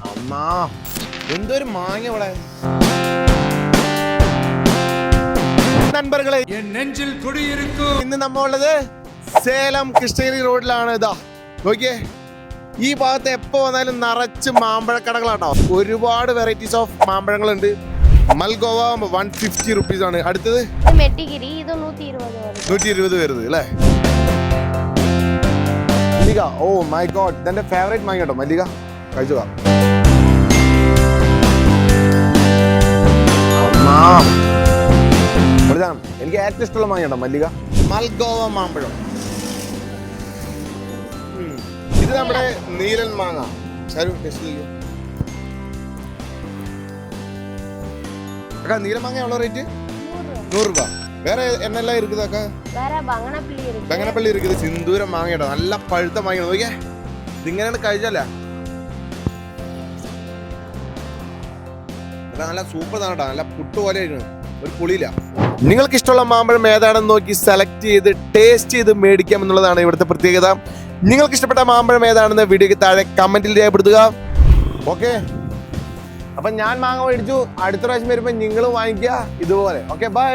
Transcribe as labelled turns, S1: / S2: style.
S1: അമ്മാ എന്തൊരു മാങ്ങ ഇവിടെ. നண்பர்களே ഇന്ന് നമ്മളുള്ളത് സേലം കൃഷ്ണഗിരി റോഡിലാണ്. ഇതാ നോക്കിയേ, ഈ ഭാഗത്ത് എപ്പോ വന്നാലും നിറച്ച് മാമ്പഴക്കടകളാട്ടോ. ഒരുപാട് വെറൈറ്റീസ് ഓഫ് മാമ്പഴങ്ങളുണ്ട്. മൽഗോവ 150 റുപ്പീസ് ആണ്. അടുത്തത്
S2: മെട്ടിഗിരി, ഇത് 120
S1: വരുന്നത് അല്ലേ. മല്ലിക, ഓ മൈ ഗോഡ്, ഇതെന്റെ ഫേവറേറ്റ് മാങ്ങ കേട്ടോ മല്ലിക. കഴിച്ചോ. എനിക്ക് ഏറ്റവും ഇഷ്ടമുള്ള മാങ്ങ കേട്ടോ മല്ലിക. മൽഗോവ മാമ്പഴം. ഇത് നമ്മുടെ നീലൻ മാങ്ങ. നീലൻ മാങ്ങ എவ்வளோ റേറ്റ്? 100 രൂപ. വേറെ എന്നെല്ലാം இருக்குதாக்கா? ബംഗനപ്പള്ളി இருக்குது. സിന്ദൂരം മാങ്ങ കേട്ടോ, നല്ല പഴുത്ത മാങ്ങ. നോക്കിയേ, ഇതിങ്ങനെയാണ് കഴിച്ചല്ലേ, നല്ല സൂപ്പർ ആണ് കേട്ടോ. നല്ല പുട്ട് പോലെ ഒരു പുളിയില്ല. നിങ്ങൾക്ക് ഇഷ്ടമുള്ള മാമ്പഴം ഏതാണെന്ന് നോക്കി സെലക്ട് ചെയ്ത് ടേസ്റ്റ് ചെയ്ത് മേടിക്കാം എന്നുള്ളതാണ് ഇവിടുത്തെ പ്രത്യേകത. നിങ്ങൾക്ക് ഇഷ്ടപ്പെട്ട മാമ്പഴം ഏതാണെന്ന് വീഡിയോക്ക് താഴെ കമന്റിൽ രേഖപ്പെടുത്തുക. ഓക്കെ, അപ്പൊ ഞാൻ മാങ്ങ മേടിച്ചു. അടുത്ത പ്രാവശ്യം വരുമ്പോൾ നിങ്ങളും വാങ്ങിക്കുക ഇതുപോലെ. Okay, by.